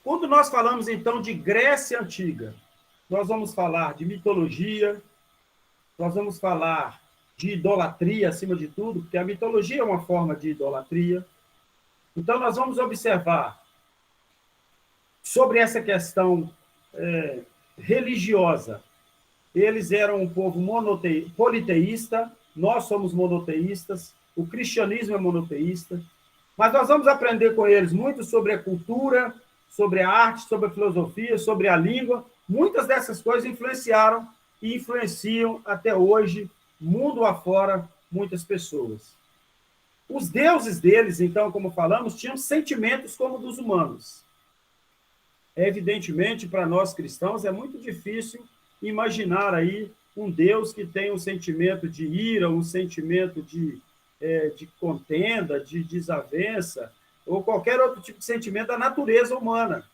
Quando nós falamos, então, de Grécia Antiga, nós vamos falar de mitologia, nós vamos falar de idolatria, acima de tudo, porque a mitologia é uma forma de idolatria. Então, nós vamos observar sobre essa questão religiosa. Eles eram um povo politeísta, nós somos monoteístas, o cristianismo é monoteísta, mas nós vamos aprender com eles muito sobre a cultura, sobre a arte, sobre a filosofia, sobre a língua. Muitas dessas coisas influenciaram e influenciam até hoje, mundo afora, muitas pessoas. Os deuses deles, então, como falamos, tinham sentimentos como dos humanos. Evidentemente, para nós cristãos, é muito difícil imaginar aí um Deus que tem um sentimento de ira, um sentimento de contenda, de desavença, ou qualquer outro tipo de sentimento da natureza humana.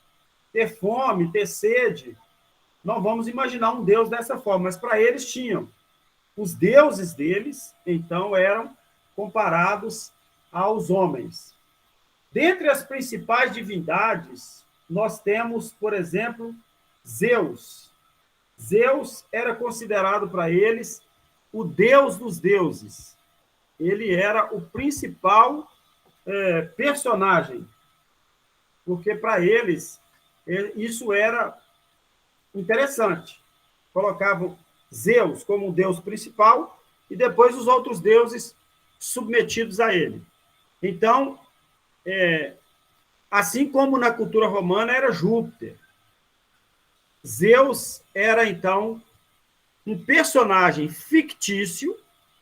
Ter fome, ter sede. Não vamos imaginar um Deus dessa forma, mas para eles tinham. Os deuses deles, então, eram comparados aos homens. Dentre as principais divindades, nós temos, por exemplo, Zeus. Zeus era considerado para eles o deus dos deuses. Ele era o principal personagem, porque para eles isso era interessante. Colocavam Zeus como o deus principal e depois os outros deuses submetidos a ele. Então, assim como na cultura romana era Júpiter, Zeus era, então, um personagem fictício,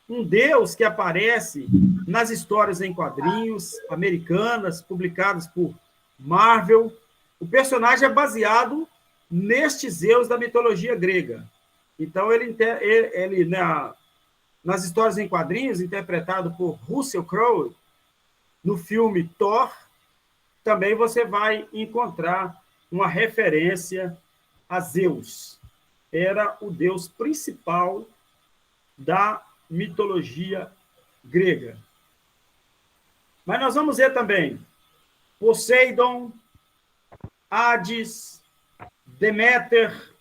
um deus que aparece nas histórias em quadrinhos americanas, publicadas por Marvel. O personagem é baseado neste Zeus da mitologia grega. Então, ele nas histórias em quadrinhos, interpretado por Russell Crowe, no filme Thor, também você vai encontrar uma referência a Zeus. Era o deus principal da mitologia grega. Mas nós vamos ver também Poseidon, Hades, Deméter,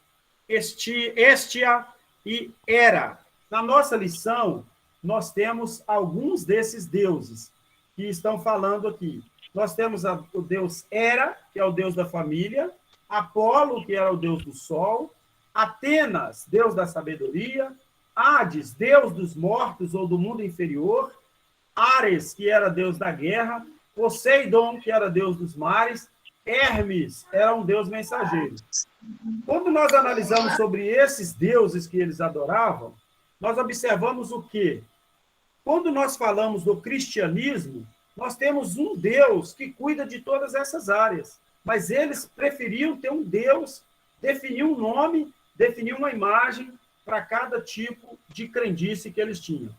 Hestia e Hera. Na nossa lição, nós temos alguns desses deuses que estão falando aqui. Nós temos o deus Hera, que é o deus da família, Apolo, que era o deus do sol, Atenas, deus da sabedoria, Hades, deus dos mortos ou do mundo inferior, Ares, que era deus da guerra, Poseidon, que era deus dos mares, Hermes era um deus mensageiro. Quando nós analisamos sobre esses deuses que eles adoravam, nós observamos o quê? Quando nós falamos do cristianismo, nós temos um Deus que cuida de todas essas áreas, mas eles preferiam ter um Deus, definir um nome, definir uma imagem para cada tipo de crendice que eles tinham.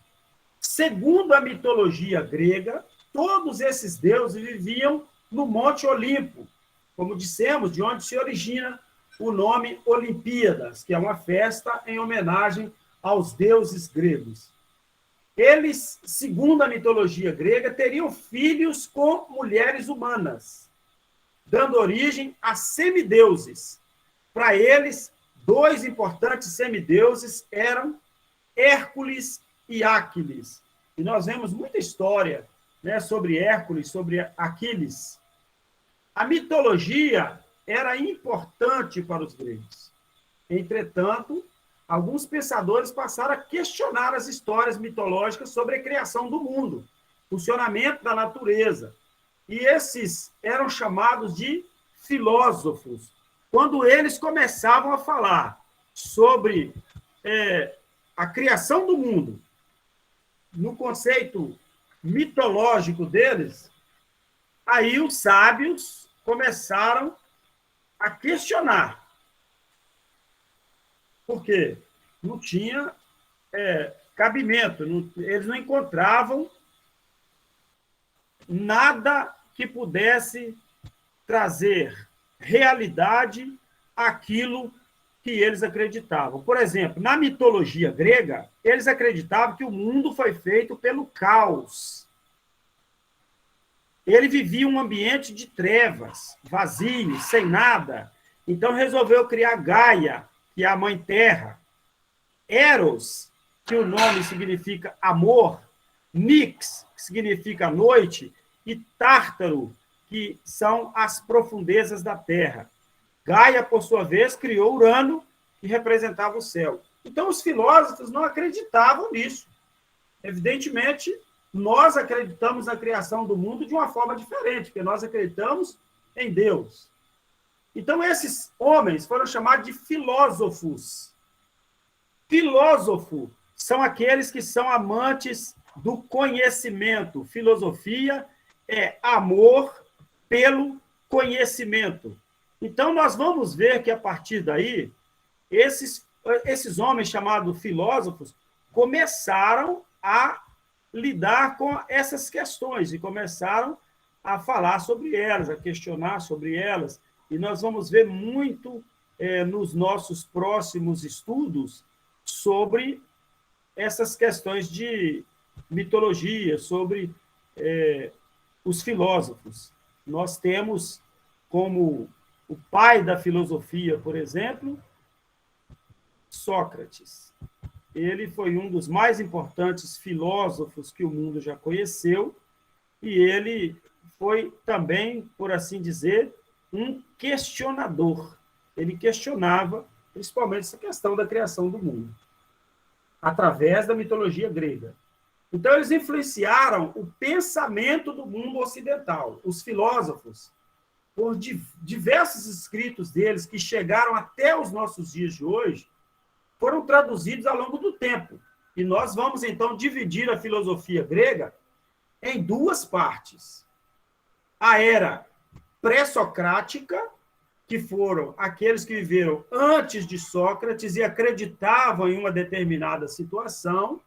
Segundo a mitologia grega, todos esses deuses viviam no Monte Olimpo, como dissemos, de onde se origina o nome Olimpíadas, que é uma festa em homenagem aos deuses gregos. Eles, segundo a mitologia grega, teriam filhos com mulheres humanas, dando origem a semideuses. Para eles, dois importantes semideuses eram Hércules e Aquiles. E nós vemos muita história, né, sobre Hércules, sobre Aquiles. A mitologia era importante para os gregos. Entretanto, alguns pensadores passaram a questionar as histórias mitológicas sobre a criação do mundo, funcionamento da natureza. E esses eram chamados de filósofos. Quando eles começavam a falar sobre a criação do mundo, no conceito mitológico deles, aí os sábios começaram a questionar. Por quê? Não tinha cabimento, eles não encontravam nada que pudesse trazer realidade àquilo que eles acreditavam. Por exemplo, na mitologia grega, eles acreditavam que o mundo foi feito pelo caos. Ele vivia um ambiente de trevas, vazio, sem nada. Então resolveu criar Gaia, que é a mãe terra. Eros, que o nome significa amor. Nix, que significa noite. E Tártaro, que são as profundezas da terra. Gaia, por sua vez, criou Urano, que representava o céu. Então, os filósofos não acreditavam nisso. Evidentemente, nós acreditamos na criação do mundo de uma forma diferente, porque nós acreditamos em Deus. Então, esses homens foram chamados de filósofos. Filósofo são aqueles que são amantes do conhecimento. Filosofia é amor pelo conhecimento. Então, nós vamos ver que, a partir daí, esses homens chamados filósofos começaram a lidar com essas questões e começaram a falar sobre elas, a questionar sobre elas. E nós vamos ver muito nos nossos próximos estudos sobre essas questões de mitologia, sobre os filósofos. Nós temos como o pai da filosofia, por exemplo, Sócrates. Ele foi um dos mais importantes filósofos que o mundo já conheceu, e ele foi também, por assim dizer, um questionador. Ele questionava principalmente essa questão da criação do mundo, através da mitologia grega. Então, eles influenciaram o pensamento do mundo ocidental. Os filósofos, por diversos escritos deles que chegaram até os nossos dias de hoje, foram traduzidos ao longo do tempo. E nós vamos, então, dividir a filosofia grega em duas partes. A era pré-socrática, que foram aqueles que viveram antes de Sócrates e acreditavam em uma determinada situação,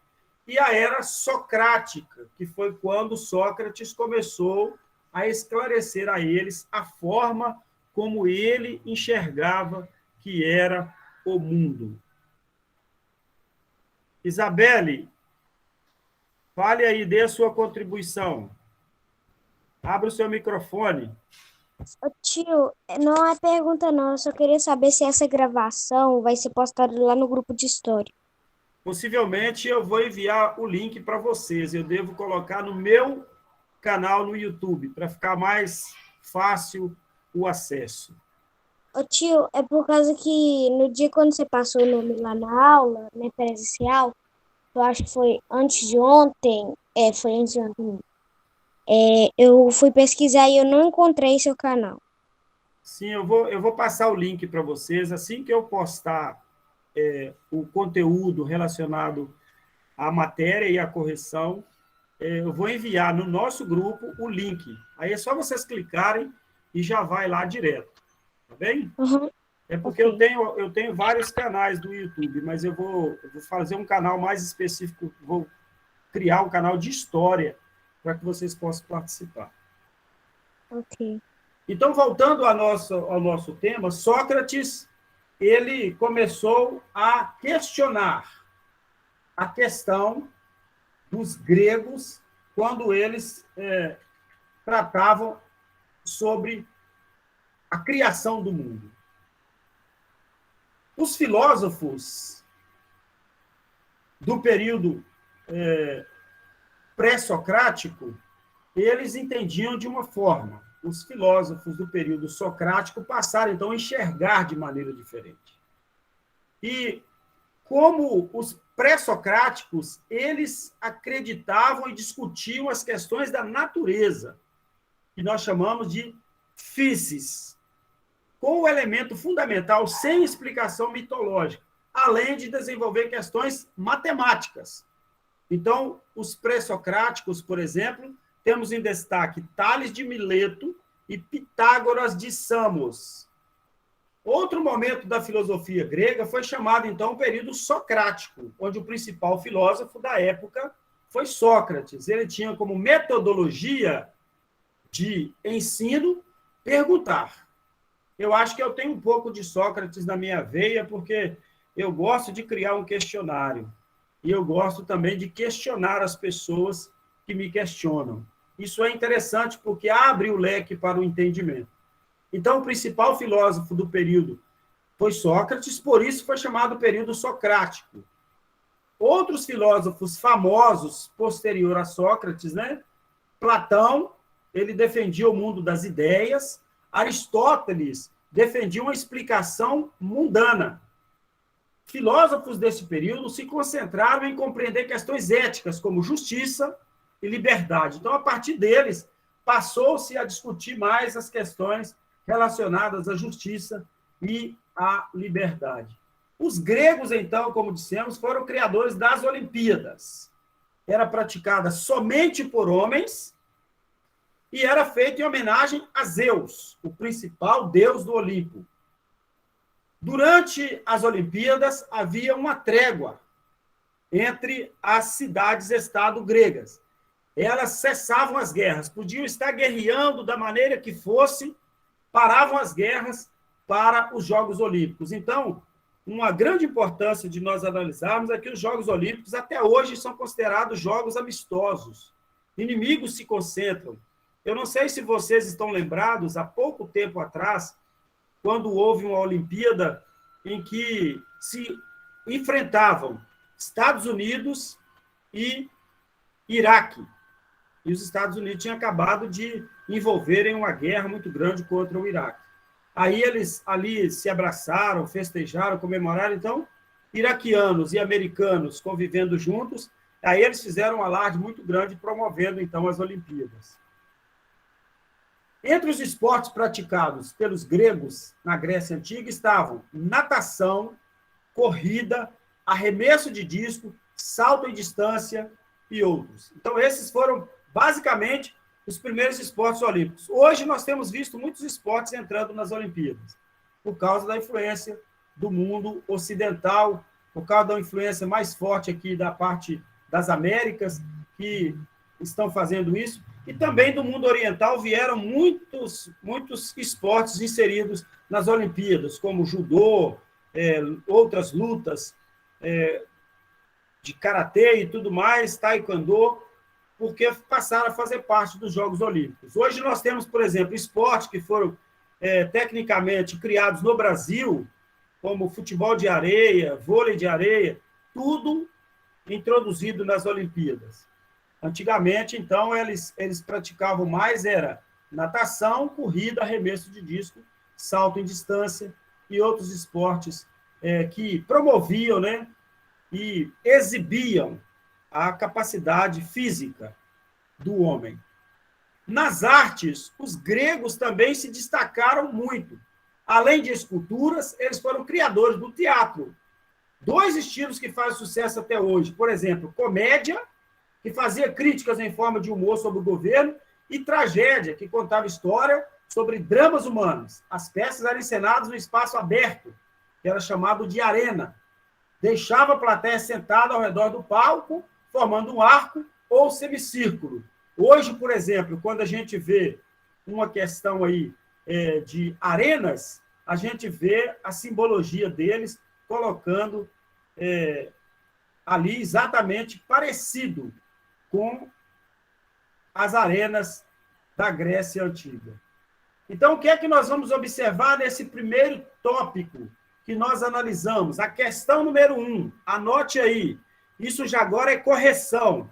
e a era socrática, que foi quando Sócrates começou a esclarecer a eles a forma como ele enxergava que era o mundo. Isabelle, fale aí, dê a sua contribuição. Abra o seu microfone. Ô, tio, não é pergunta não, eu só queria saber se essa gravação vai ser postada lá no grupo de história. Possivelmente eu vou enviar o link para vocês. Eu devo colocar no meu canal no YouTube, para ficar mais fácil o acesso. Ô, tio, é por causa que no dia quando você passou o nome lá na aula, né, presencial, eu acho que foi antes de ontem, foi antes de ontem, eu fui pesquisar e eu não encontrei seu canal. Sim, eu vou passar o link para vocês. Assim que eu postar o conteúdo relacionado à matéria e à correção, eu vou enviar no nosso grupo o link. Aí é só vocês clicarem e já vai lá direto. Tá bem? Uhum. É porque Ok. eu tenho vários canais do YouTube, mas eu vou fazer um canal mais específico, vou criar um canal de história para que vocês possam participar. Ok. Então, voltando ao nosso tema, Sócrates, ele começou a questionar a questão dos gregos quando eles tratavam sobre a criação do mundo. Os filósofos do período pré-socrático, eles entendiam de uma forma. Os filósofos do período socrático passaram, então, a enxergar de maneira diferente. E como os pré-socráticos, eles acreditavam e discutiam as questões da natureza, que nós chamamos de physis, com o elemento fundamental sem explicação mitológica, além de desenvolver questões matemáticas. Então, os pré-socráticos, por exemplo, temos em destaque Tales de Mileto e Pitágoras de Samos. Outro momento da filosofia grega foi chamado, então, o período socrático, onde o principal filósofo da época foi Sócrates. Ele tinha como metodologia de ensino perguntar. Eu acho que eu tenho um pouco de Sócrates na minha veia, porque eu gosto de criar um questionário. E eu gosto também de questionar as pessoas que me questionam. Isso é interessante porque abre o leque para o entendimento. Então, o principal filósofo do período foi Sócrates, por isso foi chamado período socrático. Outros filósofos famosos posterior a Sócrates, né? Platão, ele defendia o mundo das ideias. Aristóteles defendia uma explicação mundana. Filósofos desse período se concentraram em compreender questões éticas, como justiça e liberdade. Então, a partir deles, passou-se a discutir mais as questões relacionadas à justiça e à liberdade. Os gregos, então, como dissemos, foram criadores das Olimpíadas. Era praticada somente por homens e era feita em homenagem a Zeus, o principal deus do Olimpo. Durante as Olimpíadas, havia uma trégua entre as cidades-estado gregas. Elas cessavam as guerras, podiam estar guerreando da maneira que fosse, paravam as guerras para os Jogos Olímpicos. Então, uma grande importância de nós analisarmos é que os Jogos Olímpicos, até hoje, são considerados jogos amistosos. Inimigos se concentram. Eu não sei se vocês estão lembrados, há pouco tempo atrás, quando houve uma Olimpíada em que se enfrentavam Estados Unidos e Iraque. E os Estados Unidos tinham acabado de envolver em uma guerra muito grande contra o Iraque. Aí eles ali se abraçaram, festejaram, comemoraram. Então, iraquianos e americanos convivendo juntos, aí eles fizeram um alarde muito grande promovendo, então, as Olimpíadas. Entre os esportes praticados pelos gregos na Grécia Antiga estavam natação, corrida, arremesso de disco, salto em distância e outros. Então, esses foram, basicamente, os primeiros esportes olímpicos. Hoje, nós temos visto muitos esportes entrando nas Olimpíadas, por causa da influência do mundo ocidental, por causa da influência mais forte aqui da parte das Américas, que estão fazendo isso, e também do mundo oriental vieram muitos esportes inseridos nas Olimpíadas, como judô, outras lutas de karatê e tudo mais, taekwondo, porque passaram a fazer parte dos Jogos Olímpicos. Hoje nós temos, por exemplo, esportes que foram tecnicamente criados no Brasil, como futebol de areia, vôlei de areia, tudo introduzido nas Olimpíadas. Antigamente, então, eles praticavam mais, era natação, corrida, arremesso de disco, salto em distância e outros esportes que promoviam, né, e exibiam a capacidade física do homem. Nas artes, os gregos também se destacaram muito. Além de esculturas, eles foram criadores do teatro. Dois estilos que fazem sucesso até hoje. Por exemplo, comédia, que fazia críticas em forma de humor sobre o governo, e tragédia, que contava história sobre dramas humanos. As peças eram encenadas no espaço aberto, que era chamado de arena. Deixava a plateia sentada ao redor do palco, formando um arco ou semicírculo. Hoje, por exemplo, quando a gente vê uma questão aí de arenas, a gente vê a simbologia deles colocando ali exatamente parecido com as arenas da Grécia Antiga. Então, o que é que nós vamos observar nesse primeiro tópico que nós analisamos? A questão número 1, anote aí, isso já agora é correção.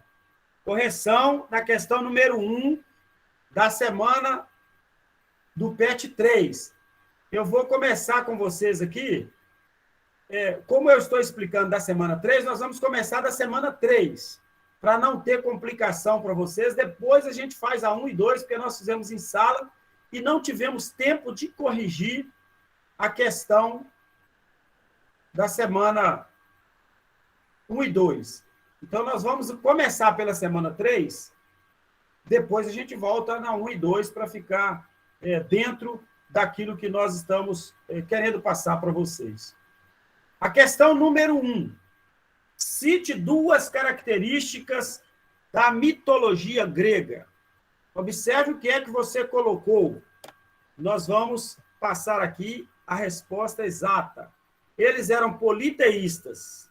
Correção da questão número 1 da semana do PET 3. Eu vou começar com vocês aqui. Como eu estou explicando da semana 3, nós vamos começar da semana 3. Para não ter complicação para vocês, depois a gente faz a 1 e 2, porque nós fizemos em sala e não tivemos tempo de corrigir a questão da semana 1 e 2. Então, nós vamos começar pela semana 3, depois a gente volta na 1 e 2 para ficar dentro daquilo que nós estamos querendo passar para vocês. A questão número 1. Cite 2 características da mitologia grega. Observe o que é que você colocou. Nós vamos passar aqui a resposta exata. Eles eram politeístas,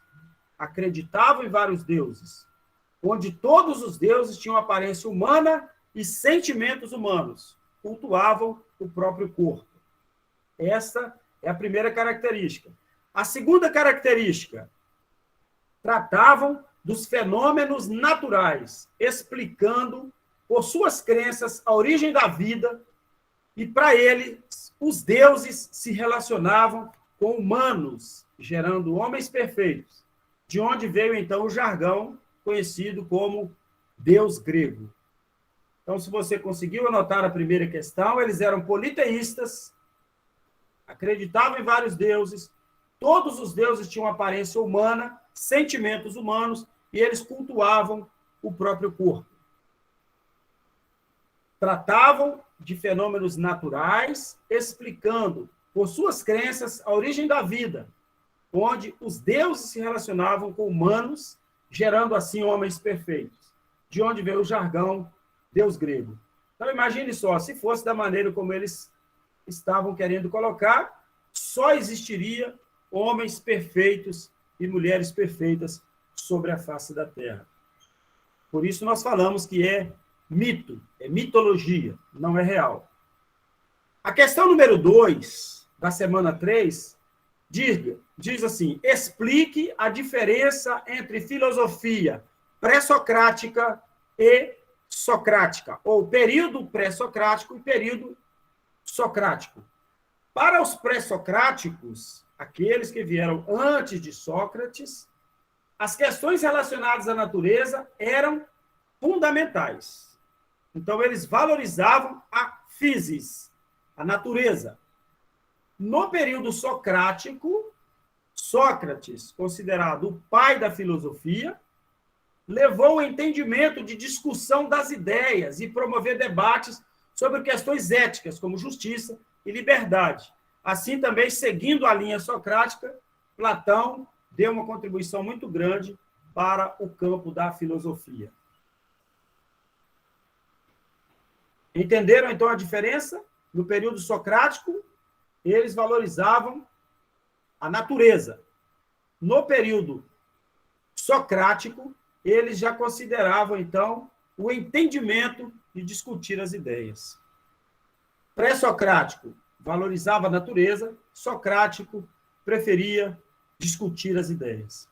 acreditavam em vários deuses, onde todos os deuses tinham aparência humana e sentimentos humanos, cultuavam o próprio corpo. Essa é a primeira característica. A segunda característica, tratavam dos fenômenos naturais, explicando, por suas crenças, a origem da vida, e para eles, os deuses se relacionavam com humanos, gerando homens perfeitos, de onde veio, então, o jargão conhecido como Deus grego. Então, se você conseguiu anotar a primeira questão, eles eram politeístas, acreditavam em vários deuses, todos os deuses tinham aparência humana, sentimentos humanos, e eles cultuavam o próprio corpo. Tratavam de fenômenos naturais, explicando, por suas crenças, a origem da vida, onde os deuses se relacionavam com humanos, gerando assim homens perfeitos. De onde veio o jargão Deus grego. Então, imagine só, se fosse da maneira como eles estavam querendo colocar, só existiria homens perfeitos e mulheres perfeitas sobre a face da Terra. Por isso nós falamos que é mito, é mitologia, não é real. A questão número 2, da semana 3, diz assim, explique a diferença entre filosofia pré-socrática e socrática, ou período pré-socrático e período socrático. Para os pré-socráticos, aqueles que vieram antes de Sócrates, as questões relacionadas à natureza eram fundamentais. Então, eles valorizavam a physis, a natureza. No período socrático, Sócrates, considerado o pai da filosofia, levou o entendimento de discussão das ideias e promover debates sobre questões éticas, como justiça e liberdade. Assim, também, seguindo a linha socrática, Platão deu uma contribuição muito grande para o campo da filosofia. Entenderam, então, a diferença? No período socrático, eles valorizavam a natureza. No período socrático, eles já consideravam, então, o entendimento de discutir as ideias. Pré-socrático valorizava a natureza, socrático preferia discutir as ideias.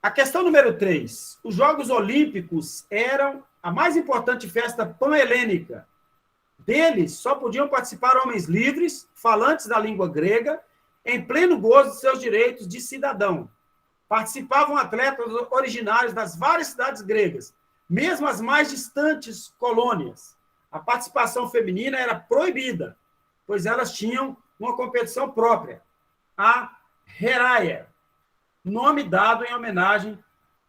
A questão número 3. Os Jogos Olímpicos eram a mais importante festa pan-helênica. Deles só podiam participar homens livres, falantes da língua grega, em pleno gozo de seus direitos de cidadão. Participavam atletas originários das várias cidades gregas, mesmo as mais distantes colônias. A participação feminina era proibida, pois elas tinham uma competição própria, a Heraia, nome dado em homenagem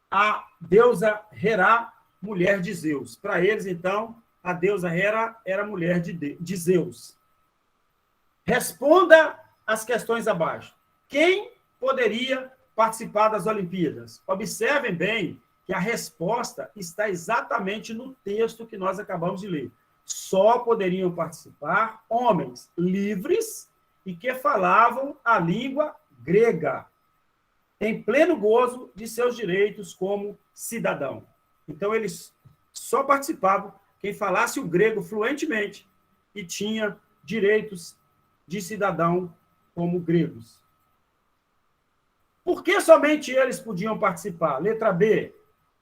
à deusa Herá, mulher de Zeus. Para eles, então, a deusa Hera era mulher de Zeus. Responda as questões abaixo. Quem poderia participar das Olimpíadas? Observem bem que a resposta está exatamente no texto que nós acabamos de ler. Só poderiam participar homens livres e que falavam a língua grega, em pleno gozo de seus direitos como cidadão. Então, eles só participavam quem falasse o grego fluentemente e tinha direitos de cidadão como gregos. Por que somente eles podiam participar? Letra B.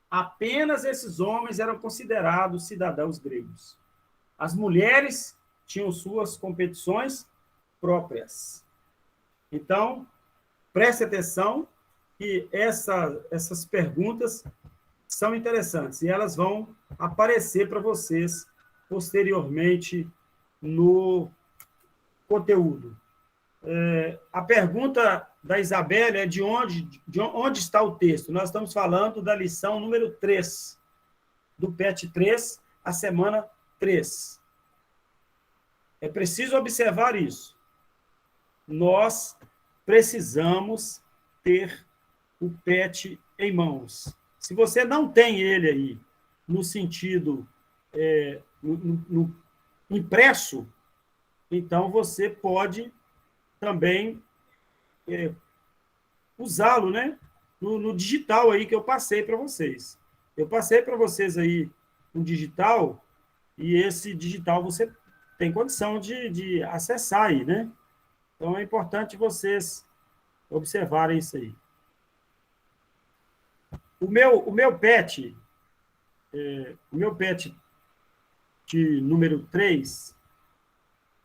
Apenas esses homens eram considerados cidadãos gregos. As mulheres tinham suas competições próprias. Então, preste atenção que essas perguntas são interessantes e elas vão aparecer para vocês posteriormente no conteúdo. A pergunta da Isabela é de onde está o texto. Nós estamos falando da lição número 3, do PET 3, a semana 3. É preciso observar isso. Nós precisamos ter o PET em mãos. Se você não tem ele aí, no sentido no impresso, então você pode também usá-lo, né? No digital aí que eu passei para vocês. Eu passei para vocês aí um digital, e esse digital você tem condição de acessar aí, né? Então, é importante vocês observarem isso aí. O meu PET de número 3,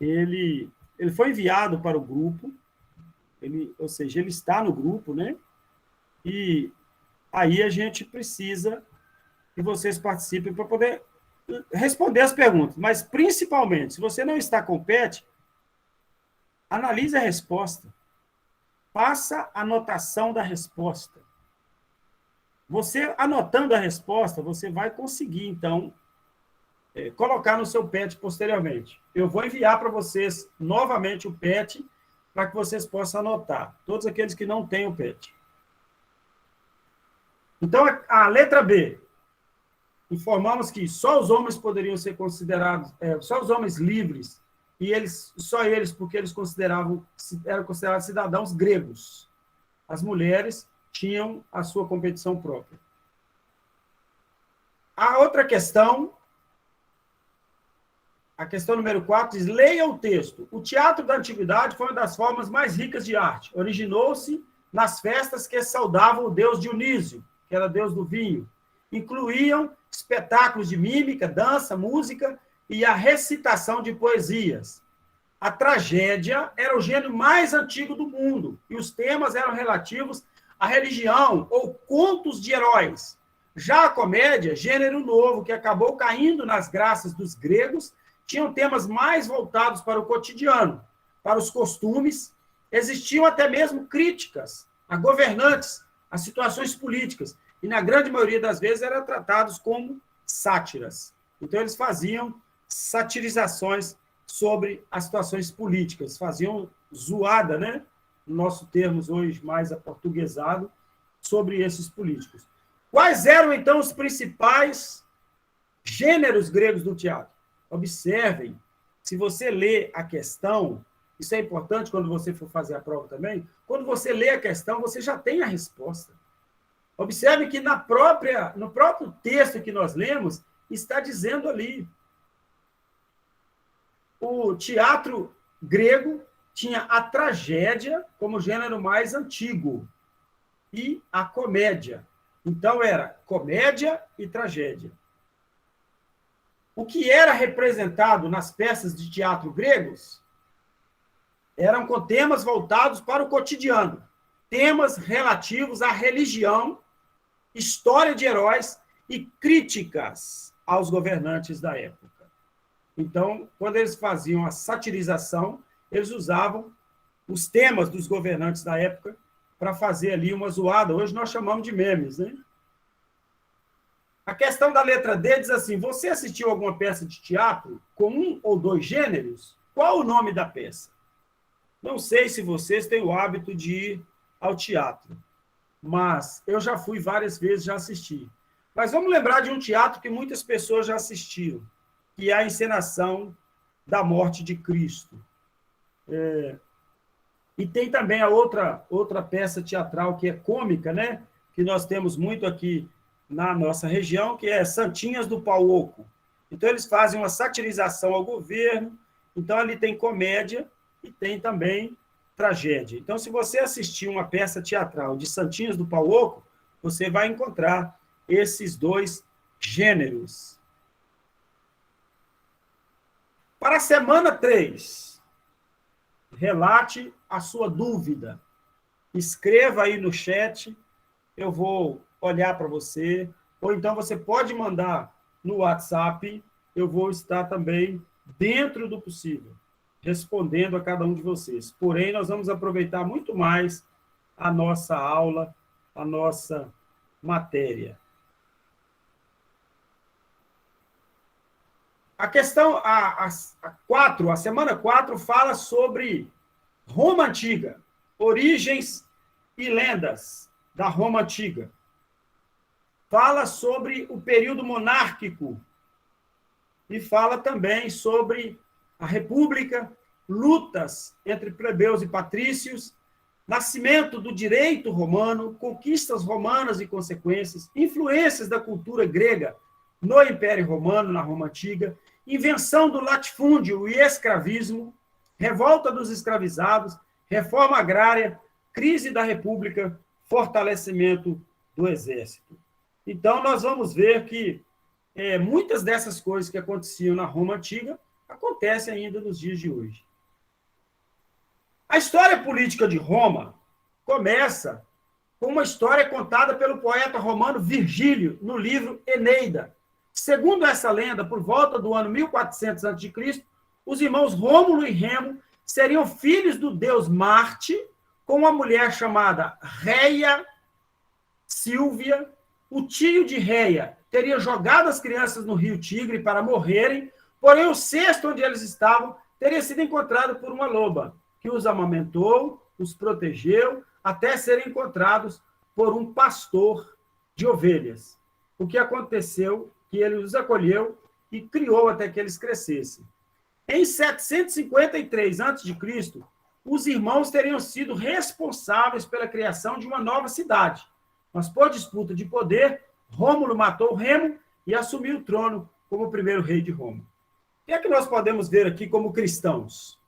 ele foi enviado para o grupo, ou seja, ele está no grupo, né? E aí a gente precisa que vocês participem para poder responder as perguntas. Mas, principalmente, se você não está com o PET, analise a resposta. Faça a anotação da resposta. Você, anotando a resposta, você vai conseguir, então, colocar no seu PET posteriormente. Eu vou enviar para vocês novamente o PET para que vocês possam anotar. Todos aqueles que não têm o PET. Então, a letra B. Informamos que só os homens poderiam ser considerados, só os homens livres, e só eles, porque eles eram considerados cidadãos gregos. As mulheres tinham a sua competição própria. A outra questão, a questão número 4, diz: leia o texto. O teatro da antiguidade foi uma das formas mais ricas de arte. Originou-se nas festas que saudavam o deus Dionísio, que era deus do vinho. Incluíam espetáculos de mímica, dança, música e a recitação de poesias. A tragédia era o gênero mais antigo do mundo, e os temas eram relativos à religião ou contos de heróis. Já a comédia, gênero novo que acabou caindo nas graças dos gregos, tinham temas mais voltados para o cotidiano, para os costumes. Existiam até mesmo críticas a governantes, a situações políticas, e na grande maioria das vezes eram tratados como sátiras. Então, eles faziam satirizações sobre as situações políticas, faziam zoada, né? No nosso termos hoje mais aportuguesado, sobre esses políticos. Quais eram, então, os principais gêneros gregos do teatro? Observem, se você lê a questão, isso é importante quando você for fazer a prova também, quando você lê a questão, você já tem a resposta. Observe que no próprio texto que nós lemos, está dizendo ali. O teatro grego tinha a tragédia como gênero mais antigo e a comédia. Então, era comédia e tragédia. O que era representado nas peças de teatro gregos eram com temas voltados para o cotidiano, temas relativos à religião, história de heróis e críticas aos governantes da época. Então, quando eles faziam a satirização, eles usavam os temas dos governantes da época para fazer ali uma zoada. Hoje nós chamamos de memes, né? A questão da letra D diz assim: você assistiu alguma peça de teatro com um ou dois gêneros? Qual o nome da peça? Não sei se vocês têm o hábito de ir ao teatro, mas eu já fui várias vezes, já assisti. Mas vamos lembrar de um teatro que muitas pessoas já assistiram, que é a encenação da morte de Cristo. E tem também a outra peça teatral que é cômica, né? Que nós temos muito aqui na nossa região, que é Santinhas do Pau Oco. Então, eles fazem uma satirização ao governo, então ali tem comédia e tem também tragédia. Então, se você assistir uma peça teatral de Santinhas do Pau Oco, você vai encontrar esses dois gêneros. Para a semana 3, relate a sua dúvida. Escreva aí no chat, eu vou olhar para você, ou então você pode mandar no WhatsApp, eu vou estar também, dentro do possível, respondendo a cada um de vocês. Porém, nós vamos aproveitar muito mais a nossa aula, a nossa matéria. A questão, a semana 4, fala sobre Roma Antiga, origens e lendas da Roma Antiga. Fala sobre o período monárquico e fala também sobre a República, lutas entre plebeus e patrícios, nascimento do direito romano, conquistas romanas e consequências, influências da cultura grega no Império Romano, na Roma Antiga, invenção do latifúndio e escravismo, revolta dos escravizados, reforma agrária, crise da República, fortalecimento do Exército. Então, nós vamos ver que muitas dessas coisas que aconteciam na Roma Antiga acontecem ainda nos dias de hoje. A história política de Roma começa com uma história contada pelo poeta romano Virgílio, no livro Eneida. Segundo essa lenda, por volta do ano 1400 a.C., os irmãos Rômulo e Remo seriam filhos do deus Marte, com uma mulher chamada Reia Sílvia. O tio de Reia teria jogado as crianças no rio Tigre para morrerem, porém o cesto onde eles estavam teria sido encontrado por uma loba, que os amamentou, os protegeu, até serem encontrados por um pastor de ovelhas. O que aconteceu? Que ele os acolheu e criou até que eles crescessem. Em 753 a.C., os irmãos teriam sido responsáveis pela criação de uma nova cidade. Mas, por disputa de poder, Rômulo matou Remo e assumiu o trono como o primeiro rei de Roma. O que é que nós podemos ver aqui como cristãos?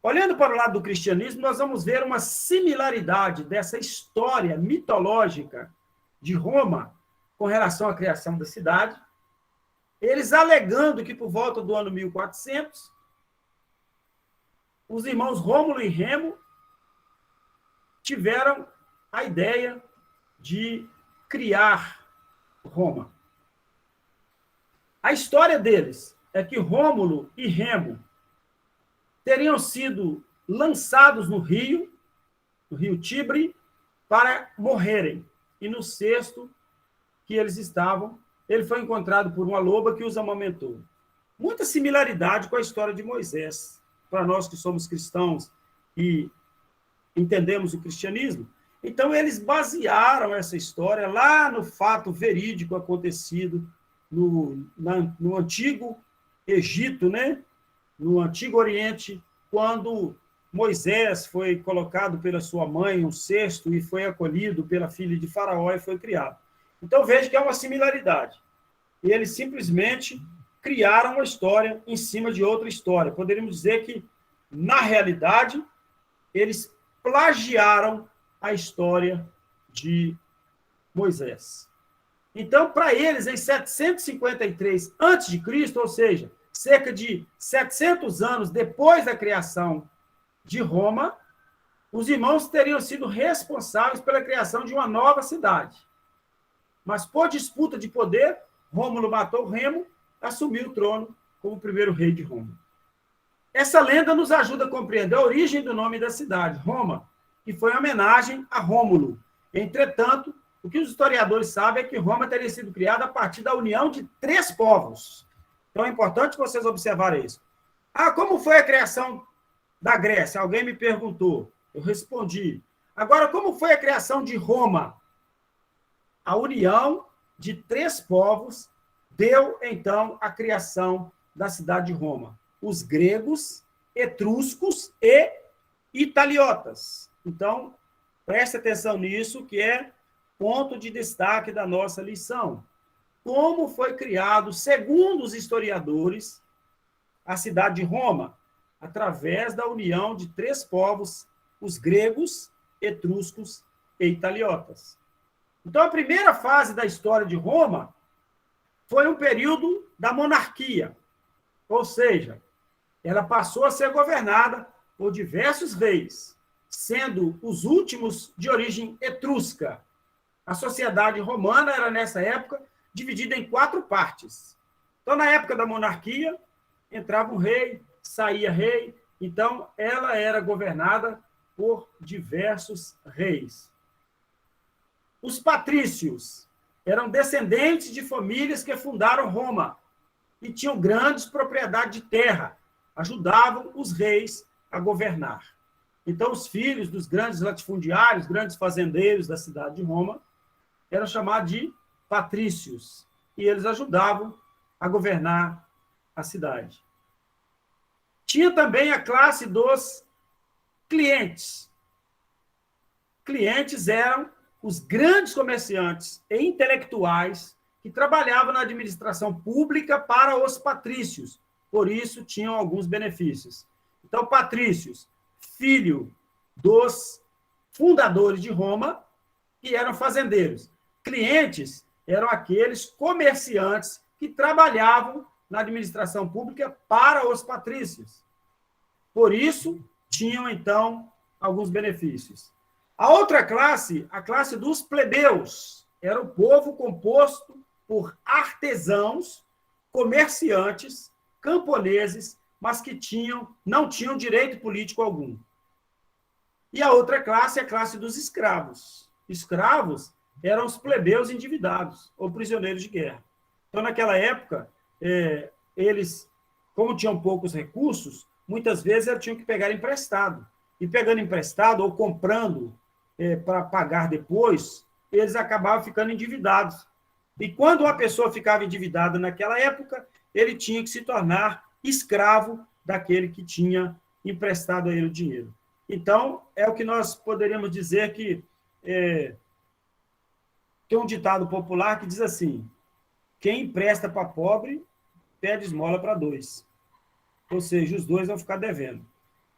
Olhando para o lado do cristianismo, nós vamos ver uma similaridade dessa história mitológica de Roma com relação à criação da cidade, eles alegando que por volta do ano 1400, os irmãos Rômulo e Remo tiveram a ideia de criar Roma. A história deles é que Rômulo e Remo teriam sido lançados no rio Tibre, para morrerem. E no cesto que eles estavam, ele foi encontrado por uma loba que os amamentou. Muita similaridade com a história de Moisés. Para nós que somos cristãos e entendemos o cristianismo, então eles basearam essa história lá no fato verídico acontecido no Antigo Egito, né? No Antigo Oriente, quando Moisés foi colocado pela sua mãe em um cesto e foi acolhido pela filha de Faraó e foi criado. Então, veja que há uma similaridade. E eles simplesmente criaram uma história em cima de outra história. Poderíamos dizer que, na realidade, eles plagiaram a história de Moisés. Então, para eles, em 753 a.C., ou seja, cerca de 700 anos depois da criação de Roma, os irmãos teriam sido responsáveis pela criação de uma nova cidade. Mas, por disputa de poder, Rômulo matou Remo, assumiu o trono como o primeiro rei de Roma. Essa lenda nos ajuda a compreender a origem do nome da cidade, Roma, que foi em homenagem a Rômulo. Entretanto, o que os historiadores sabem é que Roma teria sido criada a partir da união de 3 povos. Então, é importante vocês observarem isso. Como foi a criação da Grécia? Alguém me perguntou. Eu respondi. Agora, como foi a criação de Roma? A união de 3 povos deu, então, a criação da cidade de Roma. Os gregos, etruscos e italiotas. Então, preste atenção nisso, que é ponto de destaque da nossa lição. Como foi criado, segundo os historiadores, a cidade de Roma? Através da união de 3 povos, os gregos, etruscos e italiotas. Então, a primeira fase da história de Roma foi um período da monarquia, ou seja, ela passou a ser governada por diversos reis, sendo os últimos de origem etrusca. A sociedade romana era, nessa época, dividida em 4 partes. Então, na época da monarquia, entrava um rei, saía rei, então ela era governada por diversos reis. Os patrícios eram descendentes de famílias que fundaram Roma e tinham grandes propriedades de terra, ajudavam os reis a governar. Então, os filhos dos grandes latifundiários, grandes fazendeiros da cidade de Roma, eram chamados de patrícios, e eles ajudavam a governar a cidade. Tinha também a classe dos clientes. Clientes eram os grandes comerciantes e intelectuais que trabalhavam na administração pública para os patrícios, por isso tinham alguns benefícios. Então, patrícios, filho dos fundadores de Roma, que eram fazendeiros. Clientes eram aqueles comerciantes que trabalhavam na administração pública para os patrícios. Por isso, tinham, então, alguns benefícios. A outra classe, a classe dos plebeus, era o povo composto por artesãos, comerciantes, camponeses, mas que não tinham direito político algum. E a outra classe é a classe dos escravos. Escravos eram os plebeus endividados ou prisioneiros de guerra. Então, naquela época, eles, como tinham poucos recursos, muitas vezes eles tinham que pegar emprestado. E pegando emprestado ou comprando para pagar depois, eles acabavam ficando endividados. E quando uma pessoa ficava endividada naquela época, ele tinha que se tornar escravo daquele que tinha emprestado a ele o dinheiro. Então, é o que nós poderíamos dizer que tem um ditado popular que diz assim: quem empresta para pobre, pede esmola para dois. Ou seja, os dois vão ficar devendo.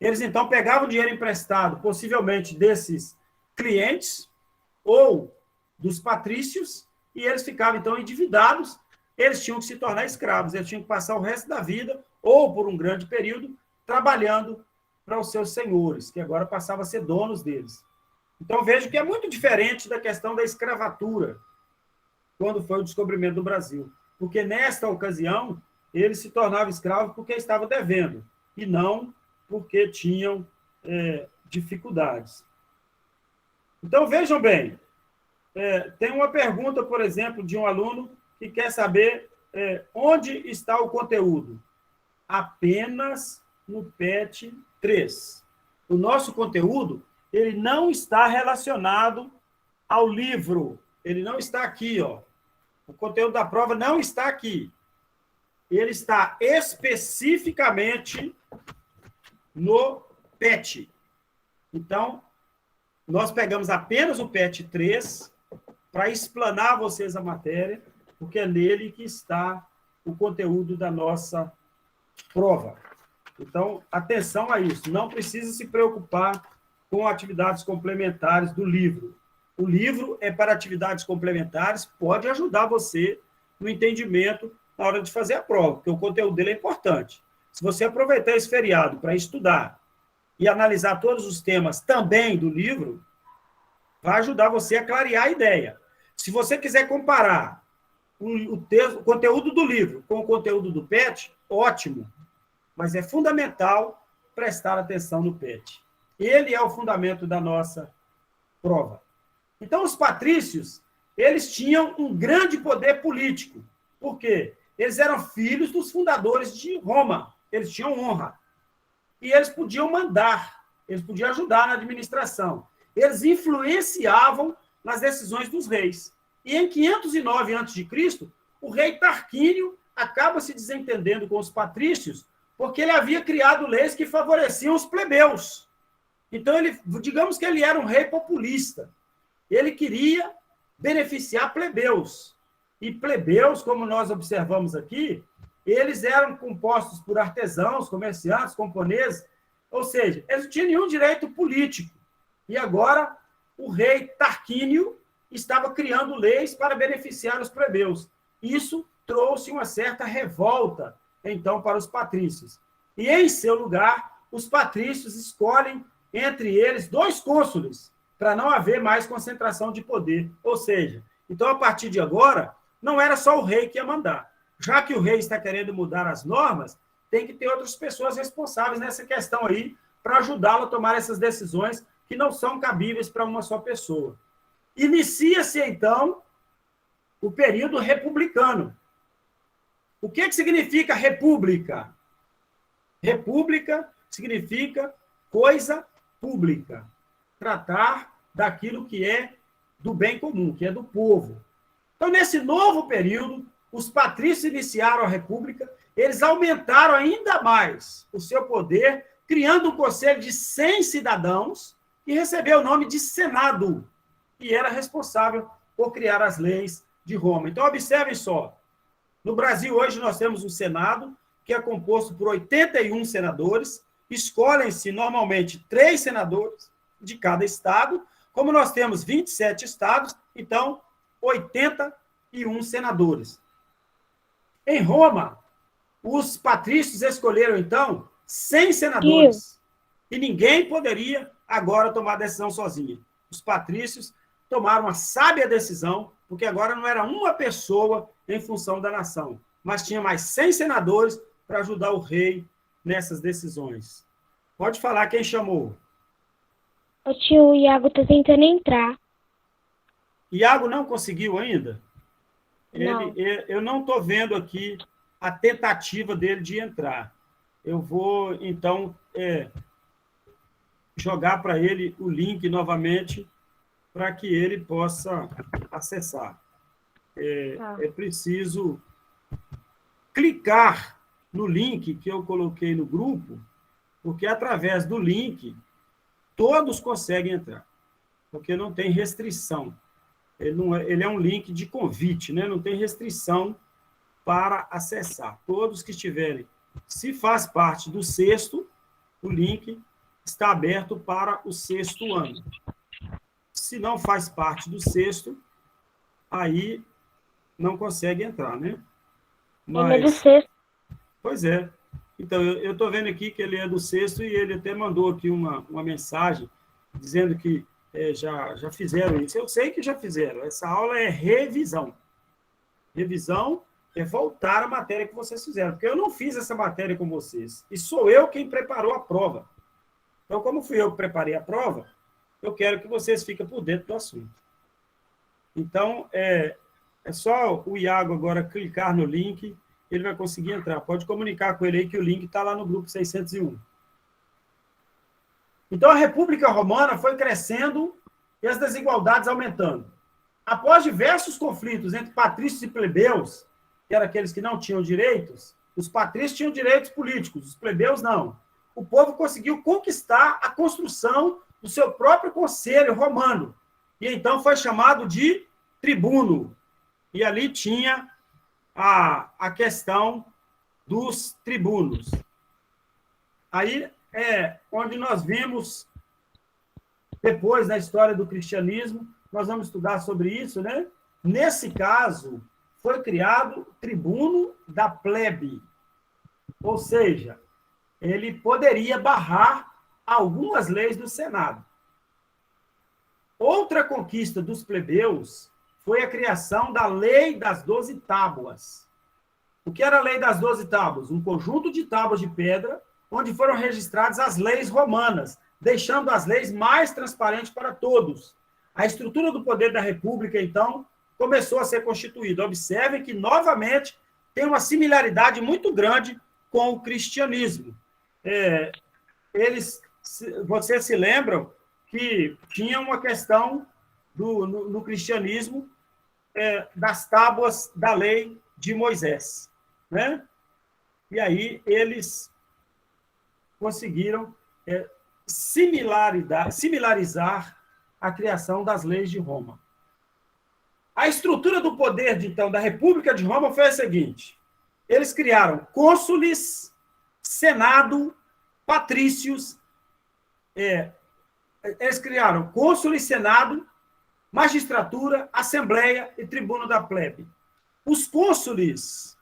Eles, então, pegavam dinheiro emprestado, possivelmente desses clientes ou dos patrícios, e eles ficavam, então, endividados. Eles tinham que se tornar escravos, eles tinham que passar o resto da vida, ou por um grande período, trabalhando para os seus senhores, que agora passavam a ser donos deles. Então, vejo que é muito diferente da questão da escravatura, quando foi o descobrimento do Brasil. Porque, nesta ocasião, eles se tornavam escravos porque estavam devendo, e não porque tinham dificuldades. Então, vejam bem, tem uma pergunta, por exemplo, de um aluno que quer saber onde está o conteúdo. Apenas no PET 3. O nosso conteúdo, ele não está relacionado ao livro. Ele não está aqui, ó. O conteúdo da prova não está aqui. Ele está especificamente no PET. Então, nós pegamos apenas o PET 3 para explanar a vocês a matéria, porque é nele que está o conteúdo da nossa prova. Então, atenção a isso. Não precisa se preocupar com atividades complementares do livro. O livro é para atividades complementares, pode ajudar você no entendimento na hora de fazer a prova, porque o conteúdo dele é importante. Se você aproveitar esse feriado para estudar e analisar todos os temas também do livro, vai ajudar você a clarear a ideia. Se você quiser comparar o conteúdo do livro com o conteúdo do PET, ótimo, mas é fundamental prestar atenção no PET. Ele é o fundamento da nossa prova. Então, os patrícios, eles tinham um grande poder político. Por quê? Eles eram filhos dos fundadores de Roma. Eles tinham honra. E eles podiam mandar, eles podiam ajudar na administração. Eles influenciavam nas decisões dos reis. E em 509 a.C., o rei Tarquínio acaba se desentendendo com os patrícios, porque ele havia criado leis que favoreciam os plebeus. Então, digamos que ele era um rei populista. Ele queria beneficiar plebeus. E plebeus, como nós observamos aqui, eles eram compostos por artesãos, comerciantes, camponeses, ou seja, eles não tinham nenhum direito político. E agora, o rei Tarquínio estava criando leis para beneficiar os plebeus. Isso trouxe uma certa revolta, então, para os patrícios. E, em seu lugar, os patrícios escolhem, entre eles, 2 cônsules, para não haver mais concentração de poder. Ou seja, então, a partir de agora, não era só o rei que ia mandar. Já que o rei está querendo mudar as normas, tem que ter outras pessoas responsáveis nessa questão aí, para ajudá-lo a tomar essas decisões que não são cabíveis para uma só pessoa. Inicia-se, então, o período republicano. O que significa república? República significa coisa pública. Tratar daquilo que é do bem comum, que é do povo. Então, nesse novo período, os patrícios iniciaram a república, eles aumentaram ainda mais o seu poder, criando um conselho de 100 cidadãos, que recebeu o nome de Senado, e era responsável por criar as leis de Roma. Então, observem só. No Brasil, hoje, nós temos um Senado que é composto por 81 senadores, escolhem-se normalmente 3 senadores de cada estado, como nós temos 27 estados, então, 81 senadores. Em Roma, os patrícios escolheram, então, 100 senadores, e ninguém poderia agora tomar decisão sozinho. Os patrícios tomaram uma sábia decisão, porque agora não era uma pessoa em função da nação, mas tinha mais 100 senadores para ajudar o rei nessas decisões. Pode falar quem chamou. O tio Iago está tentando entrar. Iago não conseguiu ainda? Não. Eu não estou vendo aqui a tentativa dele de entrar. Eu vou, então, jogar para ele o link novamente para que ele possa acessar. É preciso clicar no link que eu coloquei no grupo, porque através do link todos conseguem entrar, porque não tem restrição. Ele é um link de convite, né? Não tem restrição para acessar. Todos que estiverem, se faz parte do sexto, o link está aberto para o sexto ano. Se não faz parte do sexto, aí não consegue entrar, né? Mas... Ele é do sexto. Pois é. Então, eu estou vendo aqui que ele é do sexto e ele até mandou aqui uma mensagem dizendo que já fizeram isso. Eu sei que já fizeram. Essa aula é revisão. Revisão é voltar à matéria que vocês fizeram, porque eu não fiz essa matéria com vocês. E sou eu quem preparou a prova. Então, como fui eu que preparei a prova, eu quero que vocês fiquem por dentro do assunto. Então, é só o Iago agora clicar no link, ele vai conseguir entrar. Pode comunicar com ele aí que o link está lá no grupo 601. Então, a República Romana foi crescendo e as desigualdades aumentando. Após diversos conflitos entre patrícios e plebeus, que eram aqueles que não tinham direitos, os patrícios tinham direitos políticos, os plebeus não. O povo conseguiu conquistar a construção do seu próprio conselho romano, e então foi chamado de tribuno. E ali tinha a questão dos tribunos. Aí é onde nós vimos, depois na história do cristianismo, nós vamos estudar sobre isso, né? Nesse caso, foi criado o tribuno da plebe, ou seja, ele poderia barrar algumas leis do Senado. Outra conquista dos plebeus foi a criação da Lei das 12 Tábuas. O que era a Lei das 12 Tábuas? Um conjunto de tábuas de pedra, onde foram registradas as leis romanas, deixando as leis mais transparentes para todos. A estrutura do poder da República, então, começou a ser constituída. Observem que, novamente, tem uma similaridade muito grande com o cristianismo. Vocês se lembram que tinha uma questão no cristianismo das tábuas da lei de Moisés, né? E aí eles conseguiram similarizar a criação das leis de Roma. A estrutura do poder, então, da República de Roma foi a seguinte: eles criaram cônsules, senado, patrícios, eles criaram cônsules, senado, magistratura, assembleia e tribuno da plebe. Os cônsules,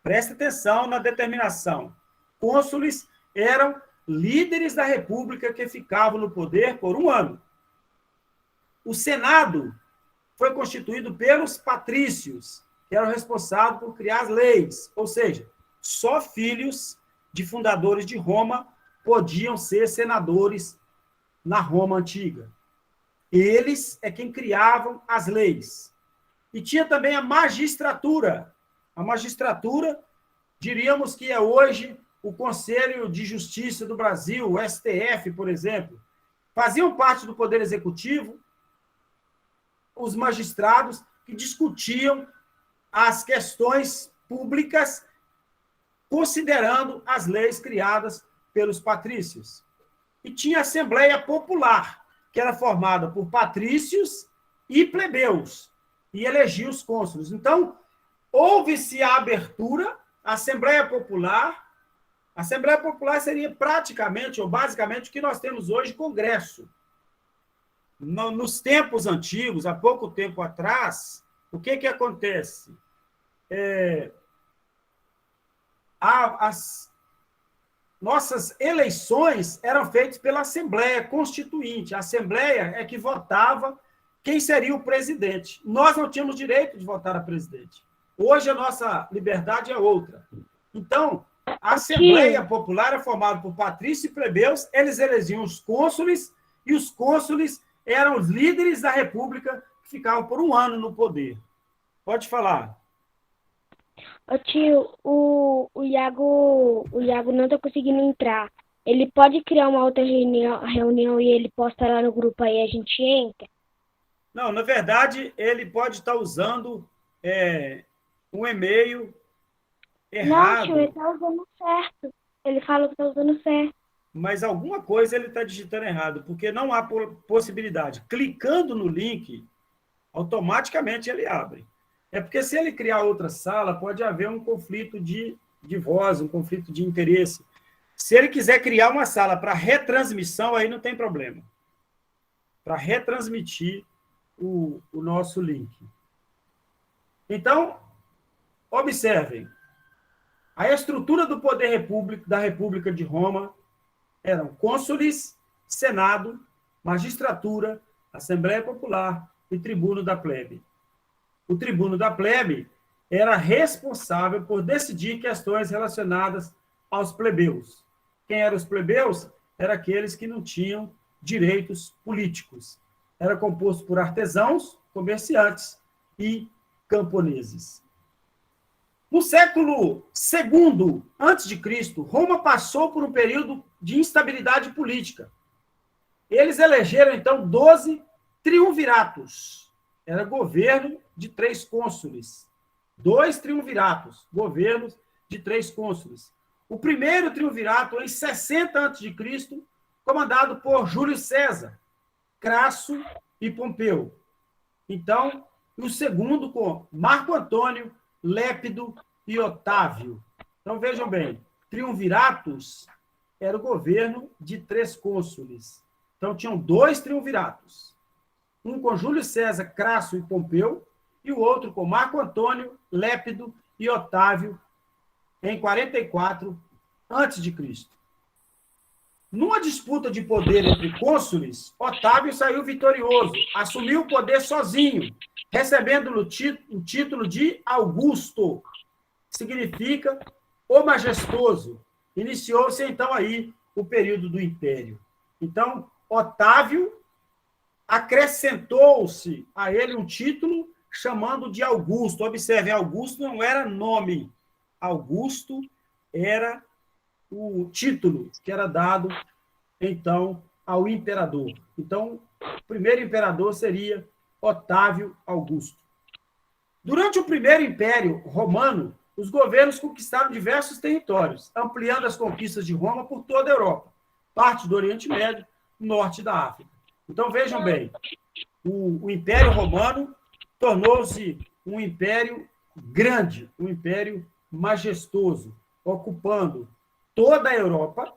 presta atenção na determinação, cônsules eram líderes da república que ficavam no poder por um ano. O senado foi constituído pelos patrícios, que eram responsáveis por criar as leis, ou seja, só filhos de fundadores de Roma podiam ser senadores na Roma antiga. Eles é quem criavam as leis. E tinha também a magistratura. A magistratura, diríamos que é hoje o Conselho de Justiça do Brasil, o STF, por exemplo. Faziam parte do Poder Executivo os magistrados que discutiam as questões públicas, considerando as leis criadas pelos patrícios. E tinha a Assembleia Popular, que era formada por patrícios e plebeus. e elegia os cônsules. Então, houve-se a abertura, a Assembleia Popular. A Assembleia Popular seria praticamente, ou basicamente, o que nós temos hoje, Congresso. Nos tempos antigos, há pouco tempo atrás, o que acontece? As nossas eleições eram feitas pela Assembleia Constituinte. A Assembleia é que votava quem seria o presidente. Nós não tínhamos direito de votar a presidente. Hoje a nossa liberdade é outra. Então, a Assembleia Popular é formada por patrícios e plebeus, eles elegiam os cônsules, e os cônsules eram os líderes da República que ficavam por um ano no poder. Pode falar. Ô tio, o Iago não tá conseguindo entrar. Ele pode criar uma outra reunião e ele posta lá no grupo aí, a gente entra? Não, na verdade, ele pode estar usando um e-mail errado. Não, tio, ele tá usando certo. Ele fala que tá usando certo. Mas alguma coisa ele está digitando errado, porque não há possibilidade. Clicando no link, automaticamente ele abre. É porque se ele criar outra sala, pode haver um conflito de voz, um conflito de interesse. Se ele quiser criar uma sala para retransmissão, aí não tem problema. Para retransmitir o nosso link. Então, observem. A estrutura do poder da República de Roma eram cônsules, Senado, magistratura, Assembleia Popular e tribuno da plebe. O tribuno da plebe era responsável por decidir questões relacionadas aos plebeus. Quem eram os plebeus? Eram aqueles que não tinham direitos políticos. Era composto por artesãos, comerciantes e camponeses. No século II a.C., Roma passou por um período de instabilidade política. Eles elegeram, então, 12 triunviratos. Era governo de 3 cônsules. 2 triunviratos, governos de 3 cônsules. O primeiro triunvirato, em 60 a.C., comandado por Júlio César, Crasso e Pompeu. Então, o segundo com Marco Antônio, Lépido e Otávio. Então, vejam bem, triunviratos era o governo de 3 cônsules. Então, tinham 2 triunviratos. Um com Júlio César, Crasso e Pompeu, e o outro com Marco Antônio, Lépido e Otávio, em 44 a.C. Numa disputa de poder entre cônsules, Otávio saiu vitorioso, assumiu o poder sozinho, recebendo o título de Augusto, que significa o majestoso. Iniciou-se, então, aí o período do Império. Então, Otávio acrescentou-se a ele um título chamando de Augusto. Observe, Augusto não era nome. Augusto era o título que era dado, então, ao imperador. Então, o primeiro imperador seria Otávio Augusto. Durante o primeiro Império Romano, os governos conquistaram diversos territórios, ampliando as conquistas de Roma por toda a Europa, parte do Oriente Médio, norte da África. Então, vejam bem, o Império Romano tornou-se um império grande, um império majestoso, ocupando toda a Europa,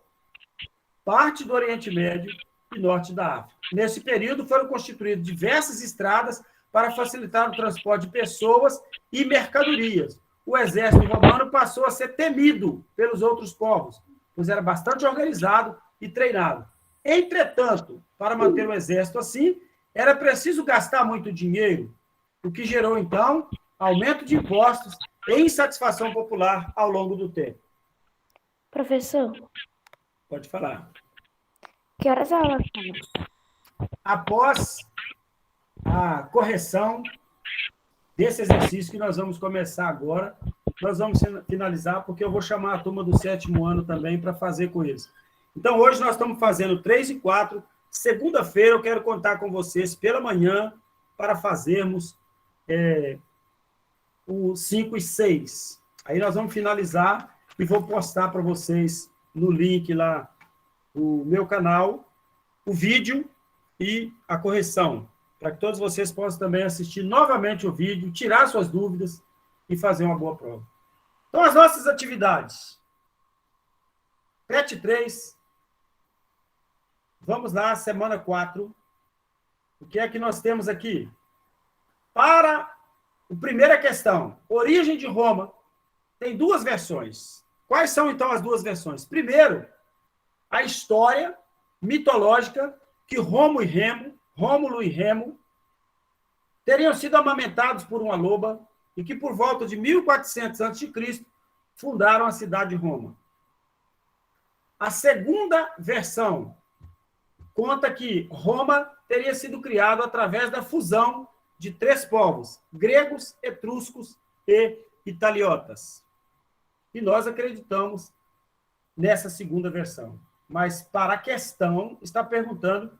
parte do Oriente Médio e norte da África. Nesse período, foram constituídas diversas estradas para facilitar o transporte de pessoas e mercadorias. O exército romano passou a ser temido pelos outros povos, pois era bastante organizado e treinado. Entretanto, para manter o exército assim, era preciso gastar muito dinheiro, o que gerou, então, aumento de impostos e insatisfação popular ao longo do tempo. Professor, Pode falar. que horas a aula? Após a correção desse exercício que nós vamos começar agora, nós vamos finalizar, porque eu vou chamar a turma do 7º ano também para fazer com eles. Então, hoje nós estamos fazendo 3 e 4. Segunda-feira eu quero contar com vocês pela manhã para fazermos o 5 e 6. Aí nós vamos finalizar e vou postar para vocês no link lá, o meu canal, o vídeo e a correção. para que todos vocês possam também assistir novamente o vídeo, tirar suas dúvidas e fazer uma boa prova. Então, as nossas atividades. PET 3. Vamos lá, semana 4. O que é que nós temos aqui? Para a primeira questão, origem de Roma, tem duas versões. Quais são, então, as duas versões? Primeiro, a história mitológica que Rômulo e Remo teriam sido amamentados por uma loba e que, por volta de 1400 a.C., fundaram a cidade de Roma. A segunda versão conta que Roma teria sido criado através da fusão de três povos, gregos, etruscos e italiotas. E nós acreditamos nessa segunda versão. Mas, para a questão, está perguntando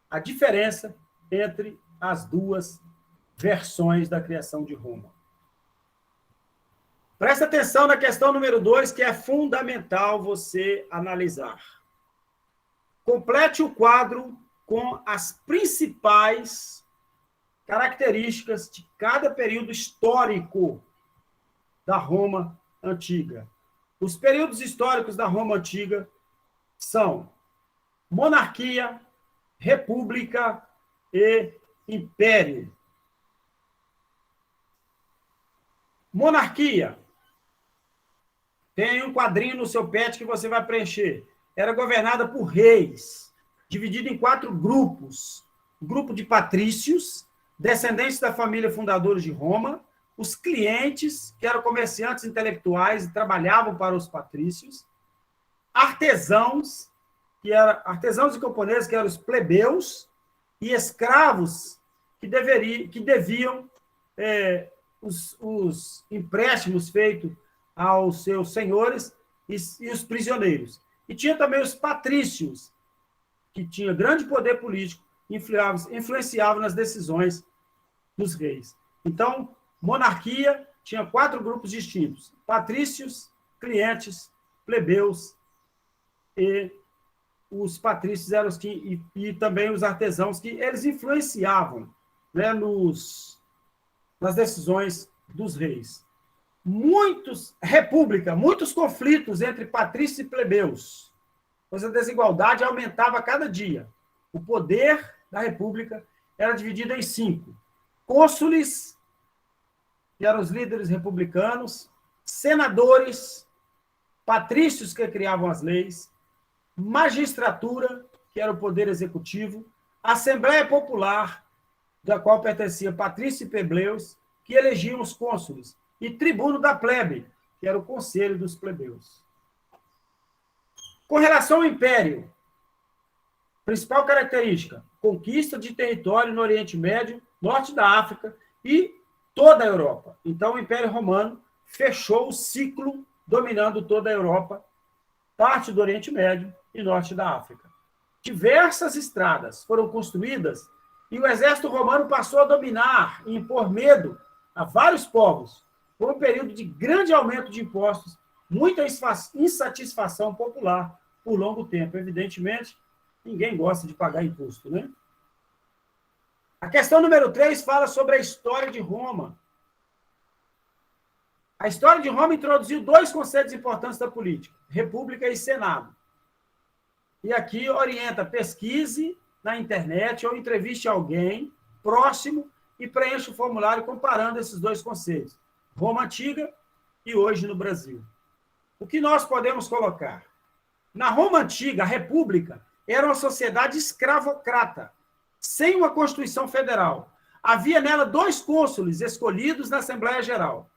a diferença entre as duas versões da criação de Roma. Presta atenção na questão número 2, que é fundamental você analisar. Complete o quadro com as principais características de cada período histórico da Roma Antiga. Os períodos históricos da Roma Antiga são monarquia, república e império. Monarquia. Tem um quadrinho no seu PET que você vai preencher. Era governada por reis, dividida em 4 grupos. Grupo de patrícios, descendentes da família fundadora de Roma, os clientes, que eram comerciantes intelectuais e trabalhavam para os patrícios, artesãos, artesãos e camponeses, que eram os plebeus, e escravos, que deviam os empréstimos feitos aos seus senhores e os prisioneiros. E tinha também os patrícios, que tinham grande poder político, influenciavam nas decisões dos reis. Então, monarquia tinha 4 grupos distintos: patrícios, clientes, plebeus e os patrícios eram os que e também os artesãos, que eles influenciavam, né, nas decisões dos reis. Muitos conflitos entre patrícios e plebeus, pois a desigualdade aumentava a cada dia. O poder da república era dividido em 5: cônsules, que eram os líderes republicanos, senadores, patrícios, que criavam as leis, magistratura, que era o poder executivo, Assembleia Popular, da qual pertencia patrícios e plebeus, que elegiam os cônsules, e tribuno da plebe, que era o conselho dos plebeus. Com relação ao império, principal característica: conquista de território no Oriente Médio, norte da África e toda a Europa. Então, o Império Romano fechou o ciclo, dominando toda a Europa, parte do Oriente Médio e norte da África. Diversas estradas foram construídas e o exército romano passou a dominar e impor medo a vários povos. Foi um período de grande aumento de impostos, muita insatisfação popular por longo tempo. Evidentemente, ninguém gosta de pagar imposto, né? A questão número 3 fala sobre a história de Roma. A história de Roma introduziu 2 conceitos importantes da política: república e senado. E aqui orienta: pesquise na internet ou entreviste alguém próximo e preencha o formulário comparando esses 2 conceitos: Roma Antiga e hoje no Brasil. O que nós podemos colocar? Na Roma Antiga, a república era uma sociedade escravocrata, sem uma Constituição Federal. Havia nela 2 cônsules escolhidos na Assembleia Geral.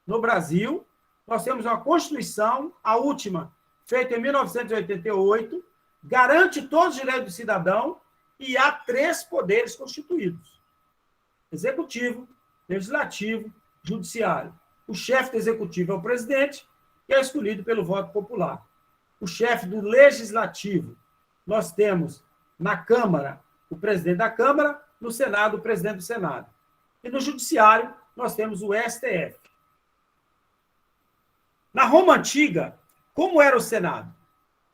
No Brasil, nós temos uma Constituição, a última, feita em 1988, garante todos os direitos do cidadão e há 3 poderes constituídos: executivo, legislativo, judiciário. O chefe do executivo é o presidente, que é escolhido pelo voto popular. O chefe do legislativo, nós temos na Câmara o presidente da Câmara, no Senado o presidente do Senado. E no judiciário nós temos o STF. Na Roma Antiga, como era o Senado?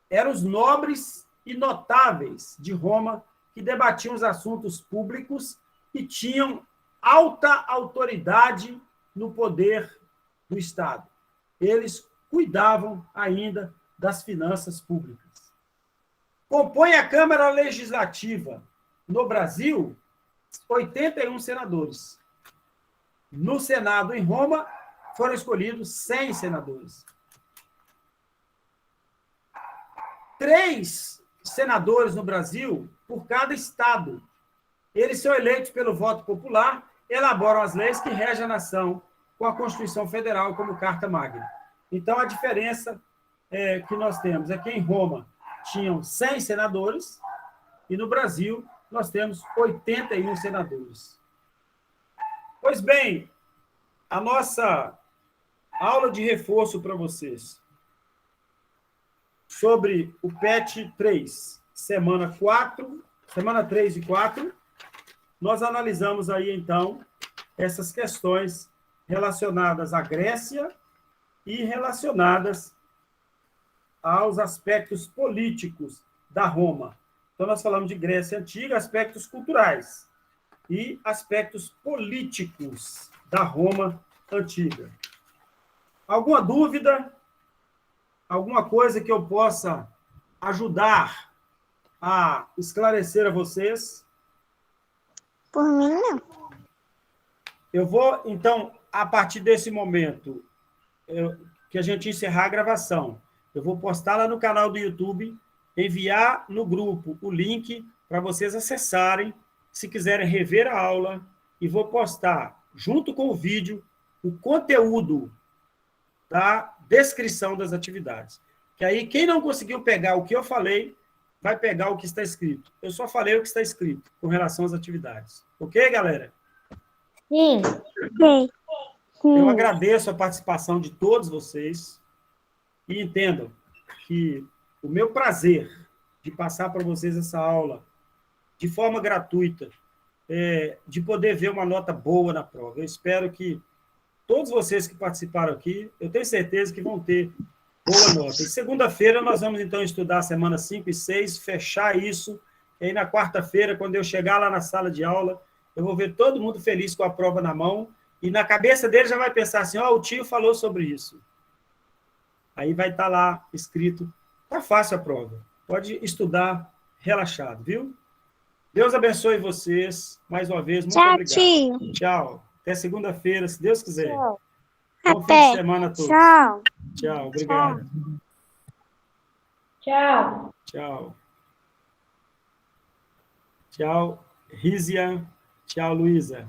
Eram os nobres e notáveis de Roma que debatiam os assuntos públicos e tinham alta autoridade no poder do Estado. Eles cuidavam ainda das finanças públicas. Compõe a Câmara Legislativa no Brasil 81 senadores. No Senado, em Roma, foram escolhidos 100 senadores. 3 senadores no Brasil por cada estado. Eles são eleitos pelo voto popular, elaboram as leis que regem a nação com a Constituição Federal como Carta Magna. Então, a diferença que nós temos é que em Roma tinham 100 senadores e no Brasil nós temos 81 senadores. Pois bem, a nossa aula de reforço para vocês sobre o PET 3, semana 3 e 4, nós analisamos aí, então, essas questões relacionadas à Grécia e relacionadas aos aspectos políticos da Roma. Então, nós falamos de Grécia Antiga, aspectos culturais e aspectos políticos da Roma Antiga. Alguma dúvida? Alguma coisa que eu possa ajudar a esclarecer a vocês? Por mim, não. Eu vou, então, a partir desse momento que a gente encerrar a gravação, eu vou postar lá no canal do YouTube, enviar no grupo o link para vocês acessarem, se quiserem rever a aula, e vou postar, junto com o vídeo, o conteúdo da descrição das atividades. Que aí, quem não conseguiu pegar o que eu falei, vai pegar o que está escrito. Eu só falei o que está escrito com relação às atividades. Ok, galera? Sim. Sim. Eu agradeço a participação de todos vocês e entendam que o meu prazer de passar para vocês essa aula de forma gratuita, de poder ver uma nota boa na prova. Eu espero que todos vocês que participaram aqui, eu tenho certeza que vão ter boa nota. E segunda-feira nós vamos, então, estudar a semana 5 e 6, fechar isso, e aí na quarta-feira, quando eu chegar lá na sala de aula, eu vou ver todo mundo feliz com a prova na mão, e na cabeça dele já vai pensar assim, o tio falou sobre isso. Aí vai estar lá escrito, tá fácil a prova, pode estudar relaxado, viu? Deus abençoe vocês, mais uma vez, muito obrigado. Tio. Tchau. Até segunda-feira, se Deus quiser. Tchau. Bom fim de semana a todos. Tchau. Tchau, obrigado. Tchau. Tchau. Tchau, Rízia. Tchau, Luísa.